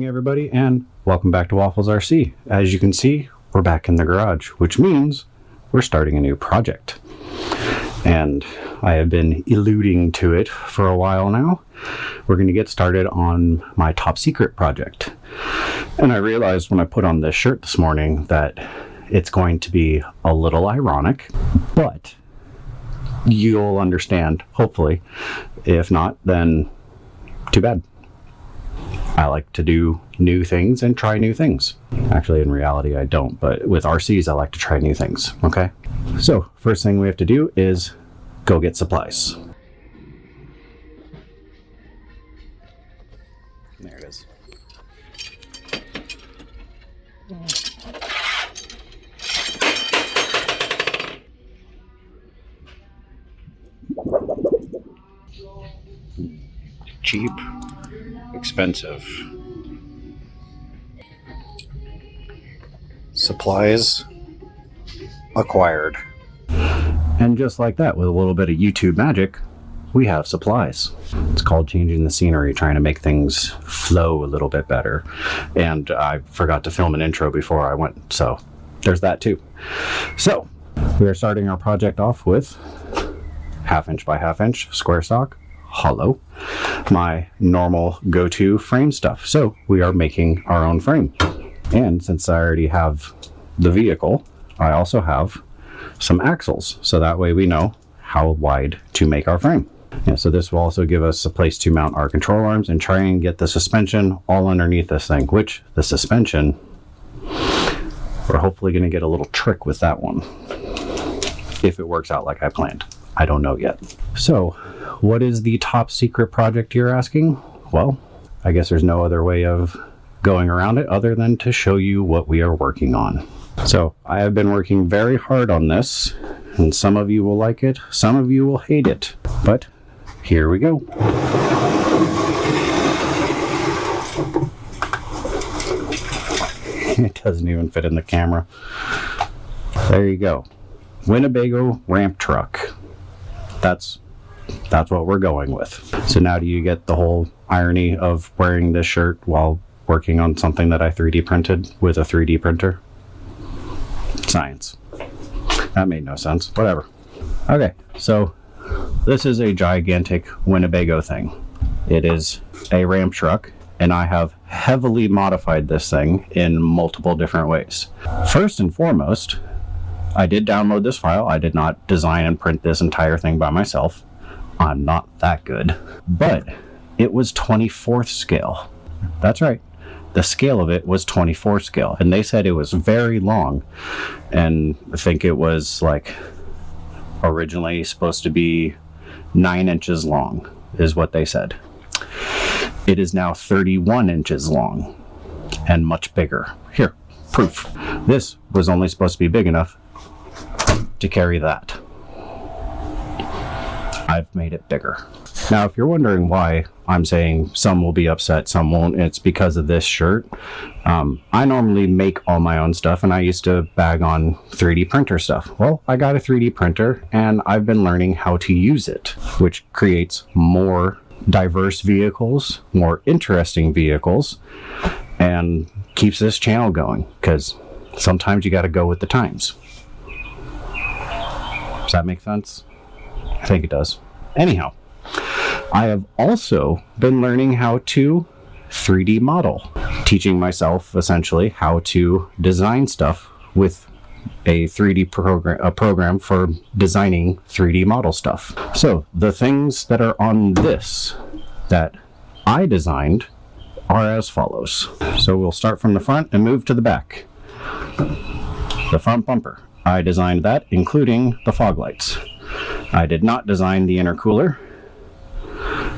everybody, and welcome back to Waffles RC. As you can see, we're back in the garage, which means we're starting a new project. And I have been alluding to it for a while now. We're going to get started on my top secret project. And I realized when I put on this shirt this morning that it's going to be a little ironic, but you'll understand, hopefully. If not, then too bad. I like to do new things and try new things. Actually, in reality, I don't, but with RCs, I like to try new things, okay? So, first thing we have to do is go get supplies. There it is. Cheap, expensive. Supplies acquired. And just like that, with a little bit of YouTube magic, we have supplies. It's called changing the scenery, trying to make things flow a little bit better. And I forgot to film an intro before I went, so there's that too. So, we are starting our project off with 1/2 inch by 1/2 inch square stock, hollow, my normal go-to frame stuff. So we are making our own frame. And since I already have the vehicle, I also have some axles. So that way we know how wide to make our frame. Yeah, so this will also give us a place to mount our control arms and try and get the suspension all underneath this thing, which the suspension, we're hopefully going to get a little trick with that one. If it works out like I planned. I don't know yet. So, what is the top secret project, you're asking? Well, I guess there's no other way of going around it other than to show you what we are working on. So, I have been working very hard on this, and some of you will like it, some of you will hate it, but here we go. It doesn't even fit in the camera. There you go. Winnebago ramp truck. That's what we're going with. So now do you get the whole irony of wearing this shirt while working on something that I 3D printed with a 3D printer? Science. That made no sense. Whatever. Okay, so this is a gigantic Winnebago thing. It is a ramp truck, and I have heavily modified this thing in multiple different ways. First and foremost, I did download this file. I did not design and print this entire thing by myself. I'm not that good. But it was 24th scale. That's right. The scale of it was 24 scale. And they said it was very long. And I think it was like originally supposed to be 9 inches long, is what they said. It is now 31 inches long and much bigger. Here, proof. This was only supposed to be big enough to carry that. I've made it bigger. Now, if you're wondering why I'm saying some will be upset, some won't, it's because of this shirt. I normally make all my own stuff, and I used to bag on 3D printer stuff. Well, I got a 3D printer, and I've been learning how to use it, which creates more diverse vehicles, more interesting vehicles, and keeps this channel going, because sometimes you got to go with the times. Does that make sense? I think it does. Anyhow, I have also been learning how to 3D model, teaching myself essentially how to design stuff with a 3D program for designing 3D model stuff. So the things that are on this that I designed are as follows. So we'll start from the front and move to the back. The front bumper. I designed that, including the fog lights. I did not design the intercooler.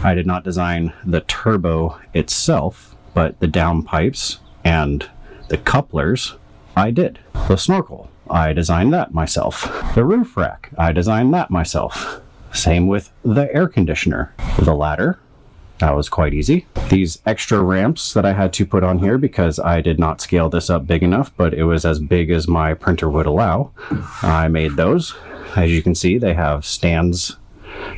I did not design the turbo itself, but the downpipes and the couplers, I did. The snorkel, I designed that myself. The roof rack, I designed that myself. Same with the air conditioner. The ladder, that was quite easy. These extra ramps that I had to put on here because I did not scale this up big enough, but it was as big as my printer would allow. I made those. As you can see, they have stands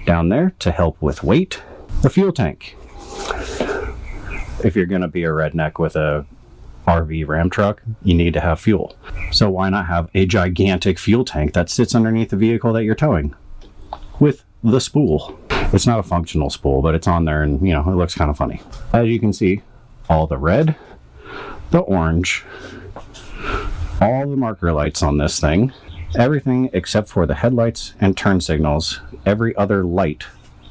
down there to help with weight. The fuel tank. If you're going to be a redneck with a RV Ram truck, you need to have fuel. So why not have a gigantic fuel tank that sits underneath the vehicle that you're towing with the spool? It's not a functional spool, but it's on there, and you know, it looks kind of funny. As you can see, all the red, the orange, all the marker lights on this thing, everything except for the headlights and turn signals, every other light,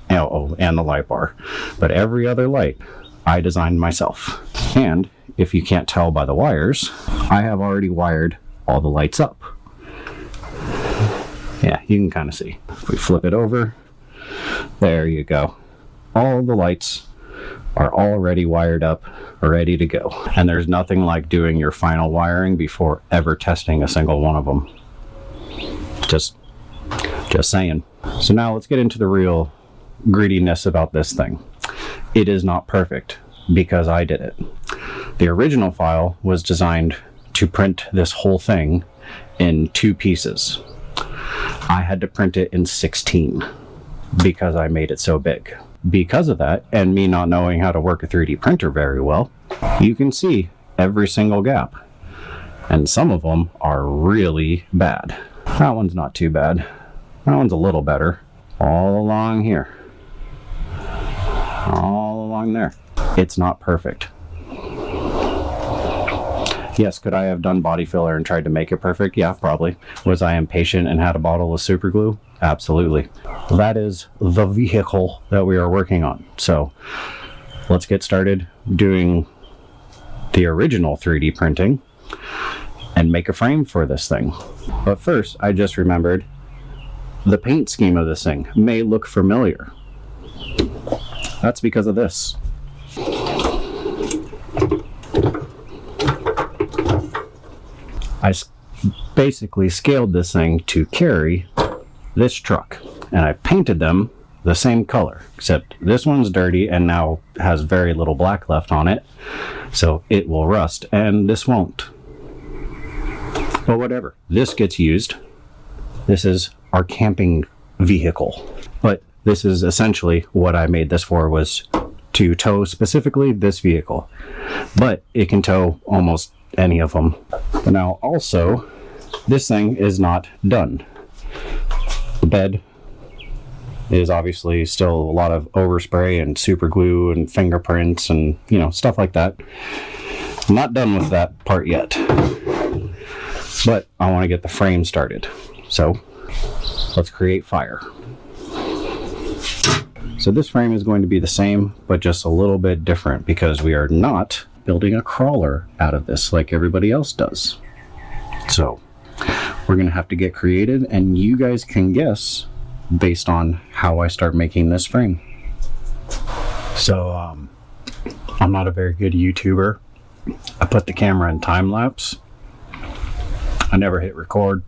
and the light bar, but every other light I designed myself. And if you can't tell by the wires, I have already wired all the lights up. Yeah, you can kind of see. If we flip it over, there you go. All the lights are already wired up, ready to go. And there's nothing like doing your final wiring before ever testing a single one of them. Just saying. So now let's get into the real grittiness about this thing. It is not perfect because I did it. The original file was designed to print this whole thing in 2 pieces. I had to print it in 16 because I made it so big. Because of that, and me not knowing how to work a 3D printer very well, you can see every single gap. And some of them are really bad. That one's not too bad. That one's a little better. All along here. All along there. It's not perfect. Yes, could I have done body filler and tried to make it perfect? Yeah, probably. Was I impatient and had a bottle of super glue? Absolutely. That is the vehicle that we are working on. So let's get started doing the original 3D printing and make a frame for this thing. But first, I just remembered the paint scheme of this thing may look familiar. That's because of this. I basically scaled this thing to carry this truck, and I painted them the same color, except this one's dirty and now has very little black left on it, so it will rust, and this won't. But whatever, this gets used. This is our camping vehicle, but this is essentially what I made this for, was to tow specifically this vehicle, but it can tow almost any of them. But now also, this thing is not done. The bed is obviously still a lot of overspray and super glue and fingerprints and, you know, stuff like that. I'm not done with that part yet, but I want to get the frame started. So let's create fire. So this frame is going to be the same, but just a little bit different because we are not building a crawler out of this like everybody else does. So we're going to have to get creative, and you guys can guess based on how I start making this frame. So I'm not a very good YouTuber. I put the camera in time lapse. I never hit record.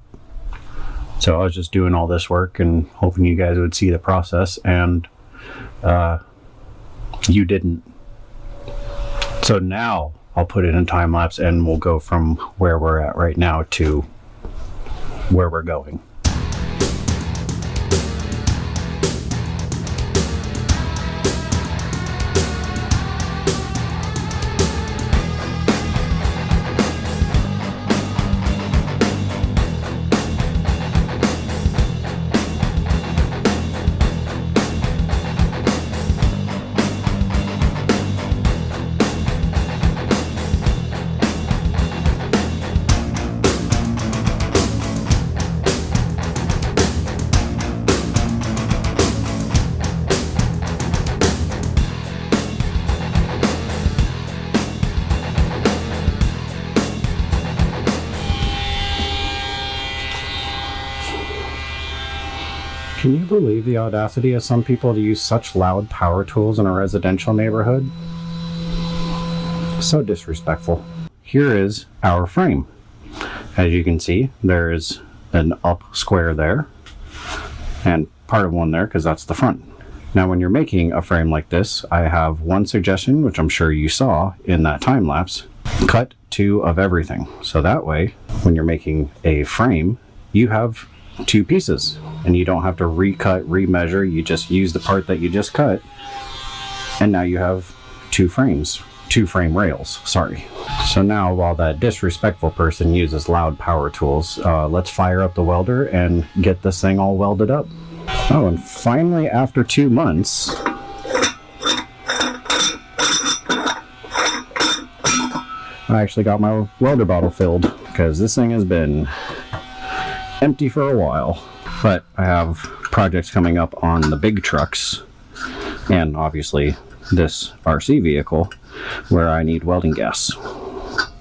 So I was just doing all this work and hoping you guys would see the process, and you didn't. So now I'll put it in time lapse and we'll go from where we're at right now to where we're going. Can you believe the audacity of some people to use such loud power tools in a residential neighborhood? So disrespectful. Here is our frame. As you can see, there is an up square there and part of one there because that's the front. Now when you're making a frame like this, I have one suggestion, which I'm sure you saw in that time lapse. Cut 2 of everything. So that way, when you're making a frame, you have 2 pieces and you don't have to recut, remeasure. You just use the part that you just cut, and now you have 2 frames, 2 frame rails, sorry. So now, while that disrespectful person uses loud power tools, let's fire up the welder and get this thing all welded up. Oh, and finally, after 2 months, I actually got my welder bottle filled, because this thing has been empty for a while. But I have projects coming up on the big trucks, and obviously this RC vehicle, where I need welding gas.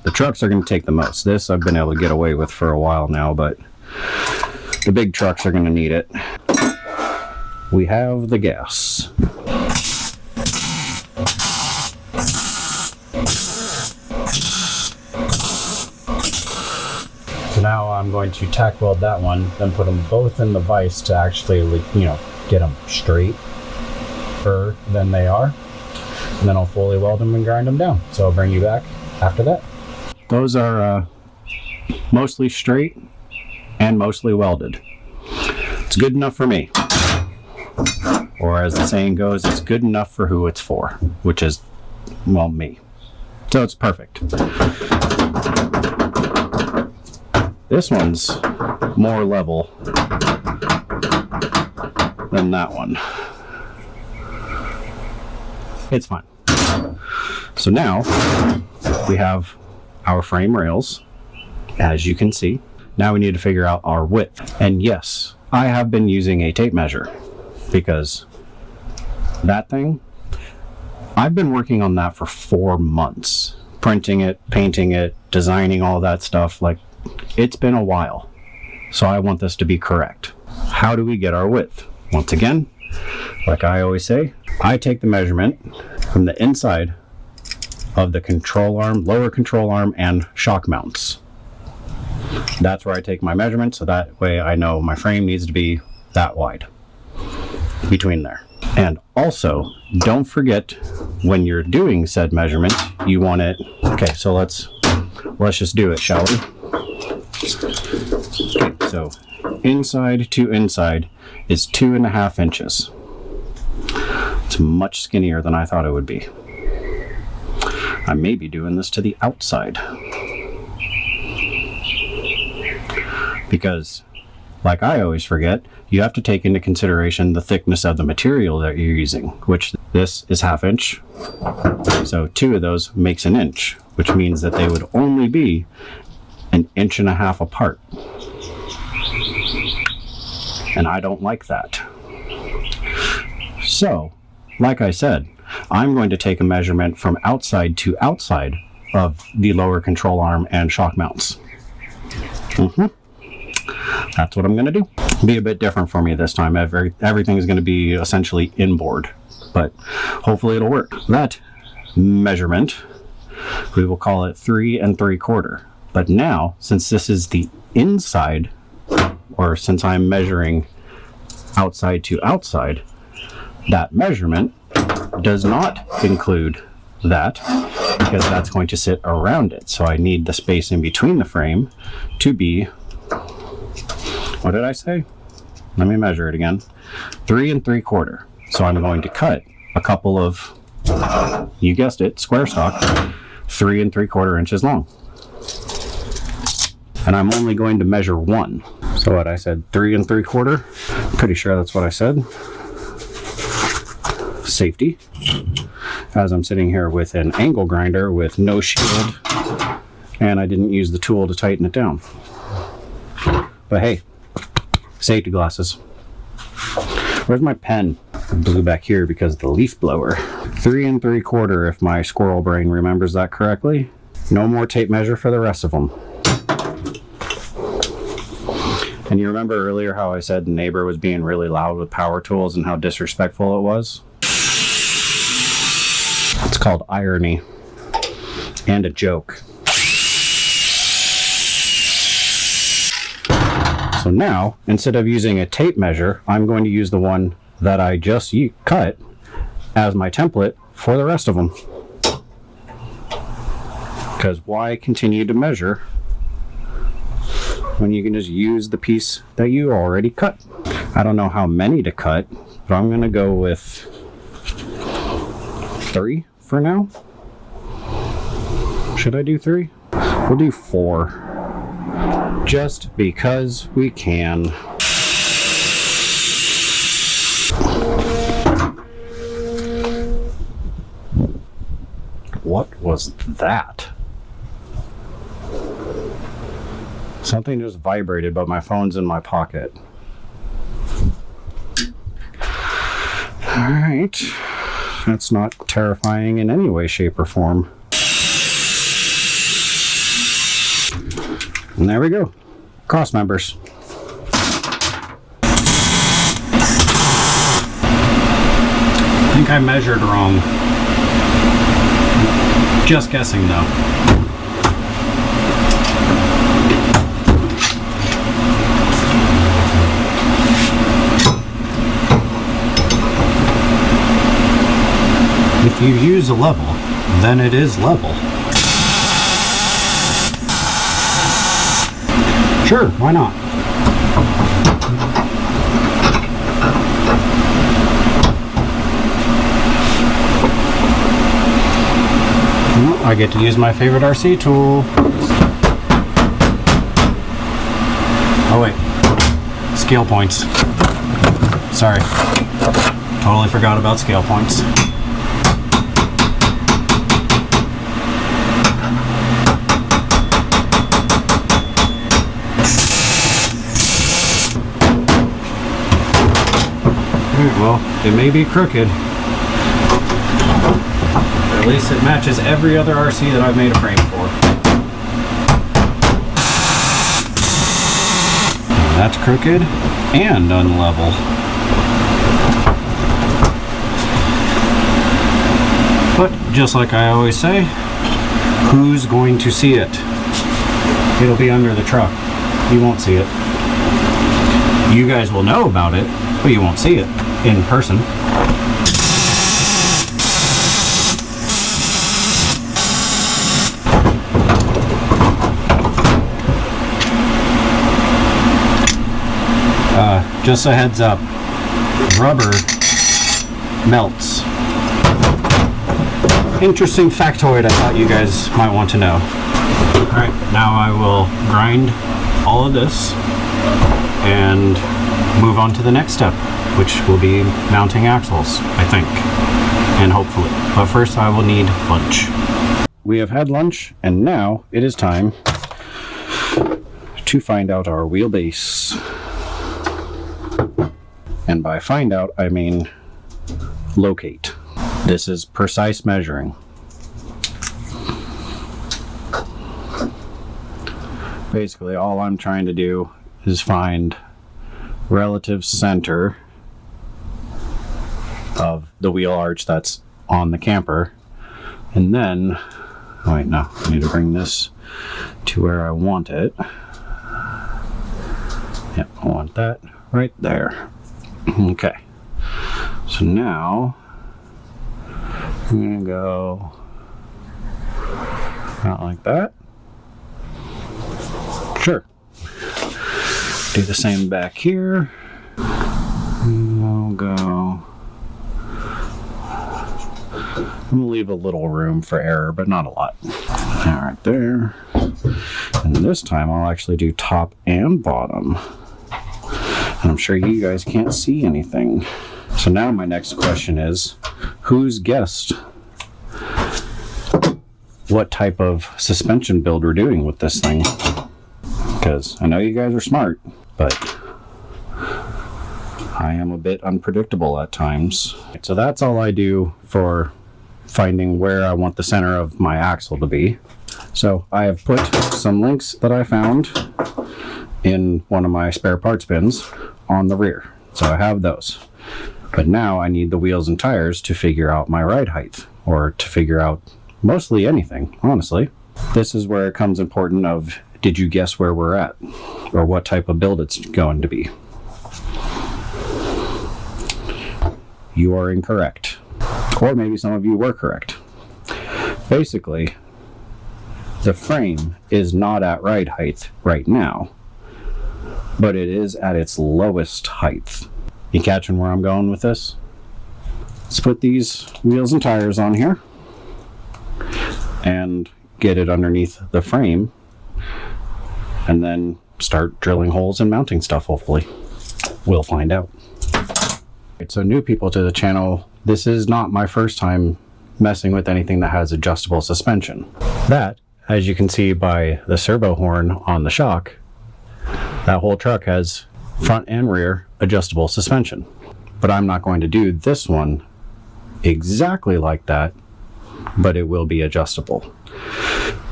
The trucks are going to take the most. This I've been able to get away with for a while now, but the big trucks are going to need it. We have the gas. So now I'm going to tack weld that one, then put them both in the vise to actually, you know, get them straighter than they are. And then I'll fully weld them and grind them down. So I'll bring you back after that. Those are mostly straight and mostly welded. It's good enough for me. Or as the saying goes, it's good enough for who it's for, which is, well, me. So it's perfect. This one's more level than that one. It's fine. So now we have our frame rails, as you can see. Now we need to figure out our width. And yes, I have been using a tape measure, because that thing, I've been working on that for 4 months. Printing it, painting it, designing all that stuff. Like, it's been a while. So I want this to be correct. How do we get our width? Once again, like I always say, I take the measurement from the inside of the control arm, lower control arm, and shock mounts. That's where I take my measurement, so that way I know my frame needs to be that wide between there. And also, don't forget, when you're doing said measurement, you want it, okay, so let's just do it, shall we? Okay, so inside to inside is 2.5 inches. It's much skinnier than I thought it would be. I may be doing this to the outside, because, like I always forget, you have to take into consideration the thickness of the material that you're using, which this is 1/2 inch. So 2 of those makes 1 inch, which means that they would only be 1.5 inches apart. And I don't like that. So, like I said, I'm going to take a measurement from outside to outside of the lower control arm and shock mounts. That's what I'm going to do. Be a bit different for me this time. Everything is going to be essentially inboard, but hopefully it'll work. That measurement, we will call it 3 3/4. But now, since this is the inside, or since I'm measuring outside to outside, that measurement does not include that, because that's going to sit around it. So I need the space in between the frame to be, what did I say? Let me measure it again. 3 3/4. So I'm going to cut a couple of, you guessed it, square stock, 3 3/4 inches long. And I'm only going to measure one. So what I said, 3 3/4? Pretty sure that's what I said. Safety. As I'm sitting here with an angle grinder with no shield, and I didn't use the tool to tighten it down. But hey, safety glasses. Where's my pen? I blew back here because of the leaf blower. 3 3/4 if my squirrel brain remembers that correctly. No more tape measure for the rest of them. And you remember earlier how I said the neighbor was being really loud with power tools and how disrespectful it was? It's called irony and a joke. So now, instead of using a tape measure, I'm going to use the one that I just cut as my template for the rest of them. Because why continue to measure when you can just use the piece that you already cut? I don't know how many to cut, but I'm going to go with 3 for now. Should I do 3? We'll do 4. Just because we can. What was that? Something just vibrated, but my phone's in my pocket. Alright. That's not terrifying in any way, shape, or form. And there we go. Cross members. I think I measured wrong. Just guessing though. If you use a level, then it is level. Sure, why not? Well, I get to use my favorite RC tool. Oh wait, scale points. Sorry, totally forgot about scale points. Well, it may be crooked, but at least it matches every other RC that I've made a frame for. That's crooked and unlevel. But just like I always say, who's going to see it? It'll be under the truck. You won't see it. You guys will know about it, but you won't see it in person. Just a heads up, rubber melts. Interesting factoid I thought you guys might want to know. Alright, now I will grind all of this and move on to the next step, which will be mounting axles, I think, and hopefully. But first I will need lunch. We have had lunch, and now it is time to find out our wheelbase. And by find out, I mean locate. This is precise measuring. Basically, all I'm trying to do is find relative center of the wheel arch that's on the camper, and then oh wait, no, I need to bring this to where I want it. Yep, I want that right there. Okay, so now I'm gonna go out like that. Sure. Do the same back here. I'll go. I'm gonna leave a little room for error, but not a lot. All right, there. And this time I'll actually do top and bottom. And I'm sure you guys can't see anything. So now my next question is, who's guessed what type of suspension build we're doing with this thing? Because I know you guys are smart, but I am a bit unpredictable at times. So that's all I do for finding where I want the center of my axle to be. So I have put some links that I found in one of my spare parts bins on the rear. So I have those. But now I need the wheels and tires to figure out my ride height, or to figure out mostly anything, honestly. This is where it comes important of, did you guess where we're at? Or what type of build it's going to be? You are incorrect. Or maybe some of you were correct. Basically, the frame is not at ride height right now, but it is at its lowest height. You catching where I'm going with this? Let's put these wheels and tires on here. And get it underneath the frame and then start drilling holes and mounting stuff, hopefully. We'll find out. So new people to the channel, this is not my first time messing with anything that has adjustable suspension. That, as you can see by the servo horn on the shock, that whole truck has front and rear adjustable suspension. But I'm not going to do this one exactly like that, but it will be adjustable.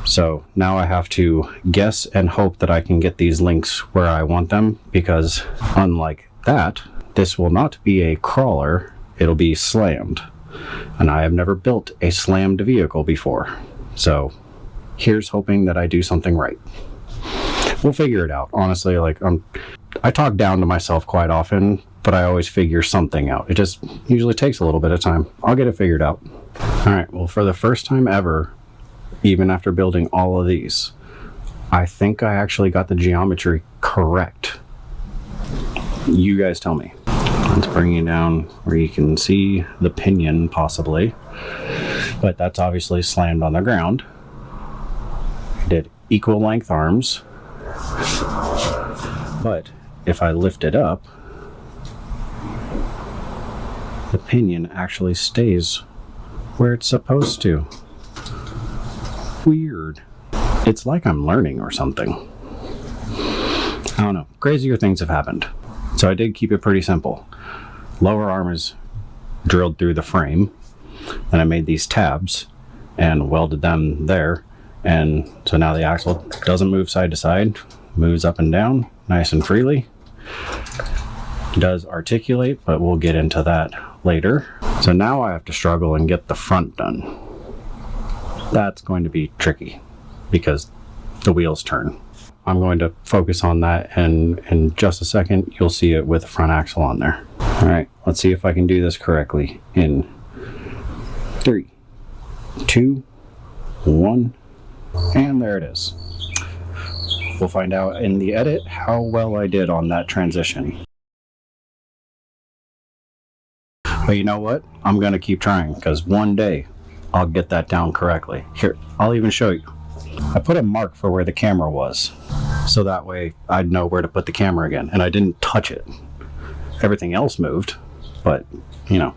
So now I have to guess and hope that I can get these links where I want them, because unlike that, this will not be a crawler, it'll be slammed. And I have never built a slammed vehicle before. So here's hoping that I do something right. We'll figure it out. Honestly, I talk down to myself quite often, but I always figure something out. It just usually takes a little bit of time. I'll get it figured out. All right, well, for the first time ever, even after building all of these, I think I actually got the geometry correct. You guys tell me. Let's bring you down where you can see the pinion possibly, but that's obviously slammed on the ground. I did equal length arms, but if I lift it up, the pinion actually stays where it's supposed to. Weird. It's like I'm learning or something. I don't know. Crazier things have happened. So I did keep it pretty simple. Lower arm is drilled through the frame, and I made these tabs and welded them there, and so now the axle doesn't move side to side, moves up and down nice and freely. Does articulate, but we'll get into that later. So now I have to struggle and get the front done. That's going to be tricky because the wheels turn. I'm going to focus on that, and in just a second you'll see it with the front axle on there. All right, let's see if I can do this correctly in 3, 2, 1, and there it is. We'll find out in the edit how well I did on that transition. But you know what? I'm going to keep trying, because one day I'll get that down correctly. Here, I'll even show you. I put a mark for where the camera was, so that way I'd know where to put the camera again, and I didn't touch it. Everything else moved, but you know,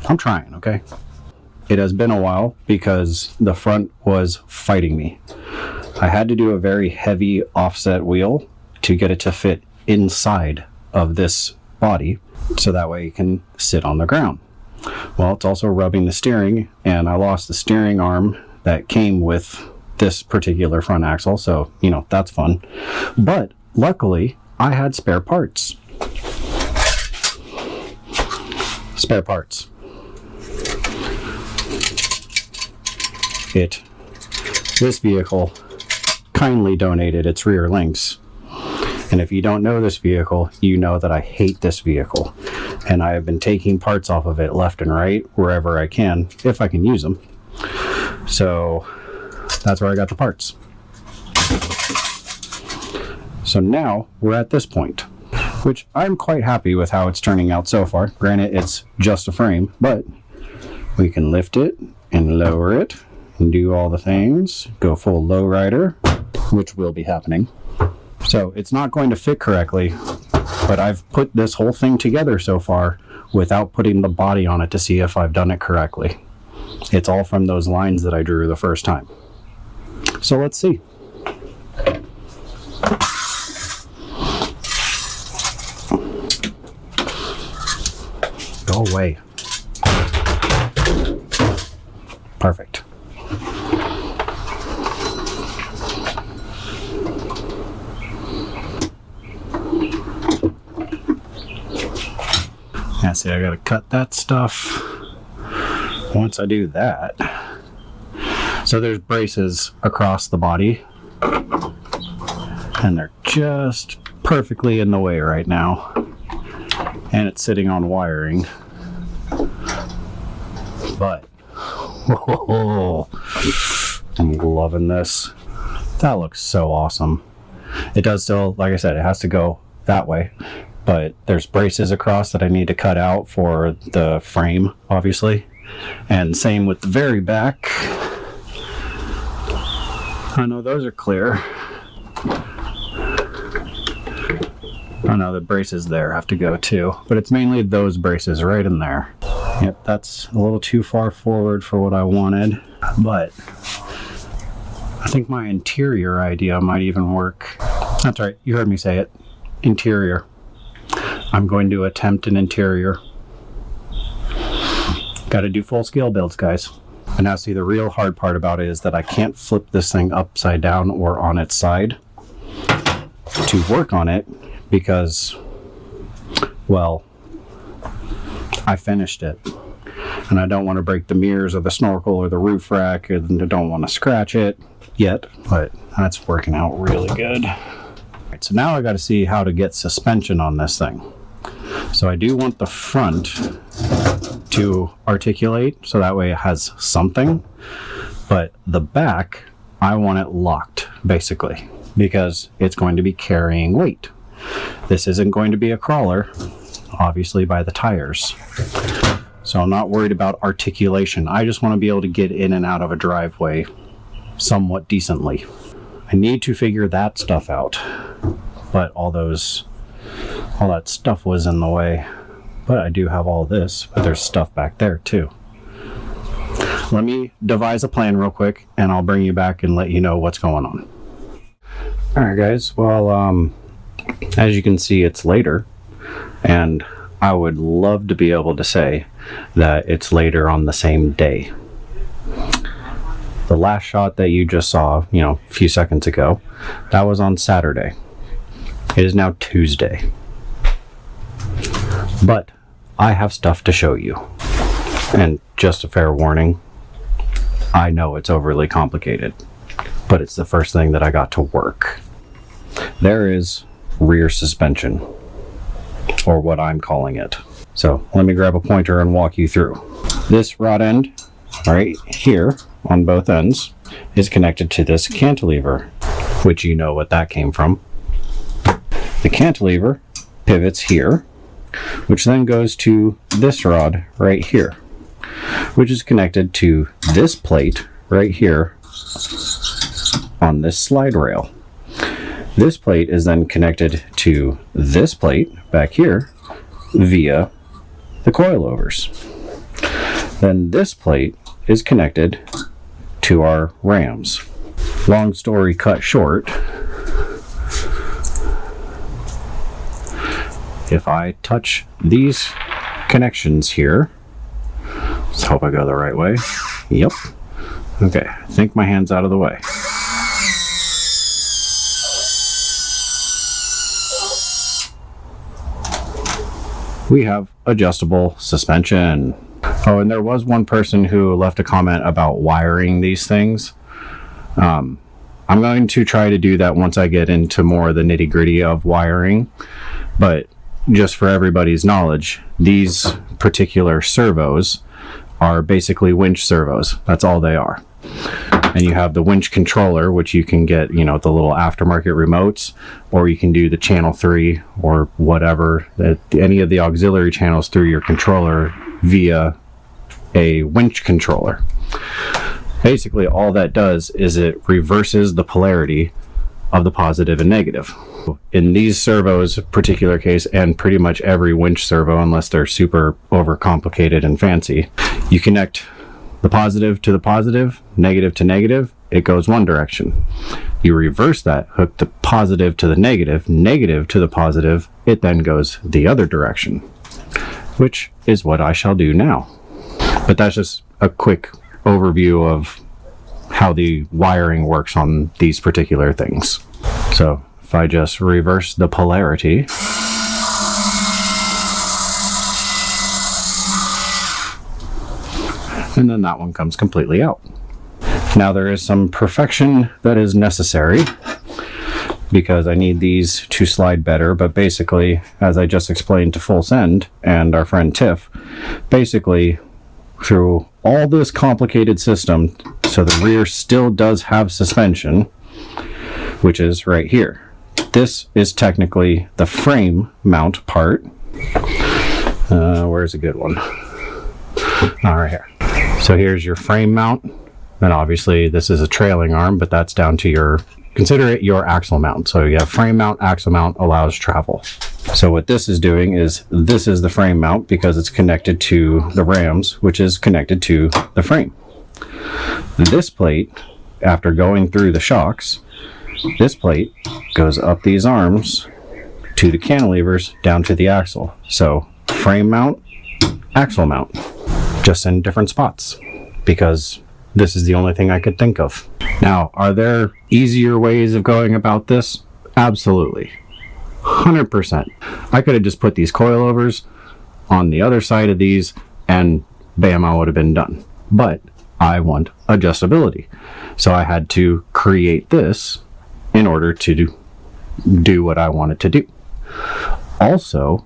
I'm trying, okay? It has been a while because the front was fighting me. I had to do a very heavy offset wheel to get it to fit inside of this body, so that way it can sit on the ground. Well, it's also rubbing the steering, and I lost the steering arm that came with this particular front axle, so you know, that's fun. But luckily I had spare parts. This vehicle kindly donated its rear links. And if you don't know this vehicle, you know that I hate this vehicle. And I have been taking parts off of it left and right, wherever I can, if I can use them. So that's where I got the parts. So now we're at this point, which I'm quite happy with how it's turning out so far. Granted, it's just a frame, but we can lift it and lower it and do all the things, go full lowrider, which will be happening. So it's not going to fit correctly, but I've put this whole thing together so far without putting the body on it to see if I've done it correctly. It's all from those lines that I drew the first time. So let's see. Go away. Perfect. Yeah, see, I gotta cut that stuff. Once I do that, so there's braces across the body, and they're just perfectly in the way right now, and it's sitting on wiring. But oh, I'm loving this. That looks so awesome. It does still, like I said, it has to go that way, but there's braces across that I need to cut out for the frame, obviously. And same with the very back. I know those are clear. Oh no, the braces there have to go too, but it's mainly those braces right in there. Yep, that's a little too far forward for what I wanted, but I think my interior idea might even work. That's right, you heard me say it. Interior. I'm going to attempt an interior. Gotta do full scale builds, guys. And now see, the real hard part about it is that I can't flip this thing upside down or on its side to work on it because, well, I finished it. And I don't want to break the mirrors or the snorkel or the roof rack, and I don't want to scratch it yet, but that's working out really good. Right, so now I got to see how to get suspension on this thing. So I do want the front to articulate, so that way it has something, but the back, I want it locked, basically, because it's going to be carrying weight. This isn't going to be a crawler, obviously, by the tires. So I'm not worried about articulation. I just want to be able to get in and out of a driveway somewhat decently. I need to figure that stuff out, but all that stuff was in the way. But I do have all this, but there's stuff back there too. Let me devise a plan real quick and I'll bring you back and let you know what's going on. All right, guys. Well, as you can see, it's later, and I would love to be able to say that it's later on the same day. The last shot that you just saw, a few seconds ago, that was on Saturday. It is now Tuesday. But I have stuff to show you. And just a fair warning, I know it's overly complicated, but it's the first thing that I got to work. There is rear suspension, or what I'm calling it. So let me grab a pointer and walk you through. This rod end right here on both ends is connected to this cantilever, which you know what that came from. The cantilever pivots here, which then goes to this rod right here, which is connected to this plate right here on this slide rail. This plate is then connected to this plate back here via the coilovers. Then this plate is connected to our rams. Long story cut short, if I touch these connections here, let's hope I go the right way. Yep. Okay, I think my hand's out of the way. We have adjustable suspension. Oh, and there was one person who left a comment about wiring these things. I'm going to try to do that once I get into more of the nitty-gritty of wiring, but just for everybody's knowledge, these particular servos are basically winch servos. That's all they are. And you have the winch controller, which you can get, the little aftermarket remotes, or you can do the channel 3 or whatever, any of the auxiliary channels through your controller via a winch controller. Basically, all that does is it reverses the polarity of the positive and negative. In these servos, particular case, and pretty much every winch servo, unless they're super overcomplicated and fancy, you connect the positive to the positive, negative to negative, it goes one direction. You reverse that, hook the positive to the negative, negative to the positive, it then goes the other direction, which is what I shall do now. But that's just a quick overview of how the wiring works on these particular things. So if I just reverse the polarity, and then that one comes completely out. Now there is some perfection that is necessary because I need these to slide better, but basically, as I just explained to Full Send and our friend Tiff, basically through all this complicated system, so the rear still does have suspension, which is right here. This is technically the frame mount part. Where's a good one? All right, here. So here's your frame mount. Then obviously this is a trailing arm, but that's down to your, consider it your axle mount. So you have frame mount, axle mount allows travel. So what this is doing is, this is the frame mount because it's connected to the rams, which is connected to the frame. This plate, after going through the shocks, this plate goes up these arms to the cantilevers down to the axle. So frame mount, axle mount, just in different spots, because this is the only thing I could think of. Now, are there easier ways of going about this? Absolutely. 100%. I could have just put these coilovers on the other side of these and bam, I would have been done. But I want adjustability. So I had to create this in order to do what I wanted to do. Also,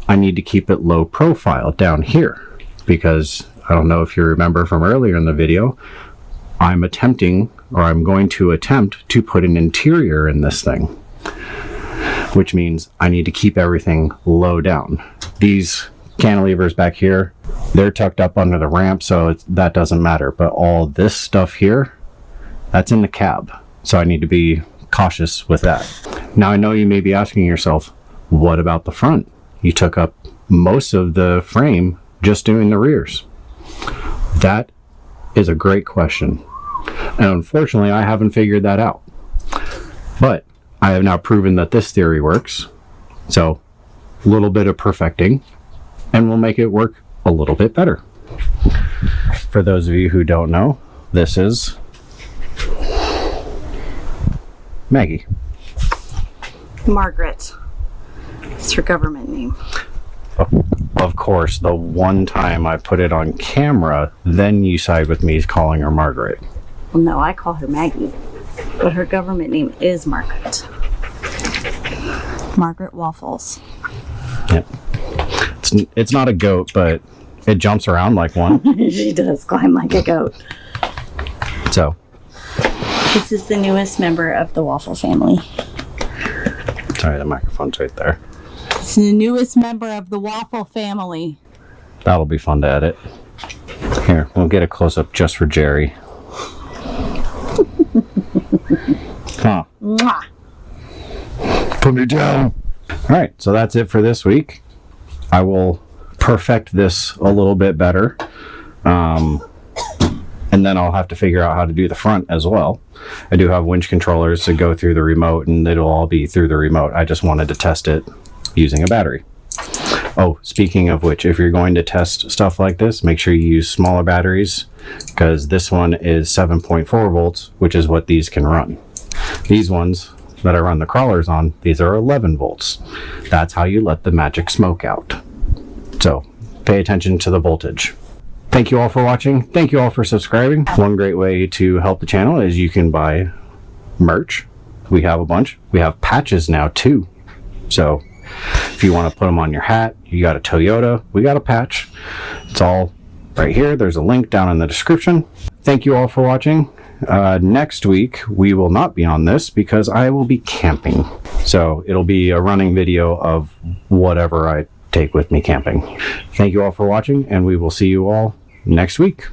I need to keep it low profile down here because I don't know if you remember from earlier in the video, I'm going to attempt to put an interior in this thing, which means I need to keep everything low down. These cantilevers back here, they're tucked up under the ramp, so that doesn't matter. But all this stuff here, that's in the cab. So I need to be cautious with that. Now I know you may be asking yourself, what about the front? You took up most of the frame just doing the rears. That is a great question. And unfortunately, I haven't figured that out. But I have now proven that this theory works. So a little bit of perfecting and we'll make it work a little bit better. For those of you who don't know, this is Maggie. Margaret. It's her government name. Of course, the one time I put it on camera, then you side with me calling her Margaret. Well, no, I call her Maggie, but her government name is Margaret. Margaret Waffles. Yep. It's not a goat, but it jumps around like one. She does climb like a goat. So. This is the newest member of the Waffle family. Sorry, the microphone's right there. It's the newest member of the Waffle family. That'll be fun to edit. Here, we'll get a close-up just for Jerry. Huh. Mwah. Put me down. All right, so that's it for this week. I will perfect this a little bit better. And then I'll have to figure out how to do the front as well. I do have winch controllers to go through the remote, and it'll all be through the remote. I just wanted to test it using a battery. Oh, speaking of which, if you're going to test stuff like this, make sure you use smaller batteries, because this one is 7.4 volts, which is what these can run. These ones that I run the crawlers on, these are 11 volts. That's how you let the magic smoke out. So pay attention to the voltage. Thank you all for watching. Thank you all for subscribing. One great way to help the channel is you can buy merch. We have a bunch. We have patches now too. So if you want to put them on your hat, you got a Toyota, we got a patch. It's all right here. There's a link down in the description. Thank you all for watching. Next week, we will not be on this because I will be camping. So it'll be a running video of whatever I take with me camping. Thank you all for watching, and we will see you all next week.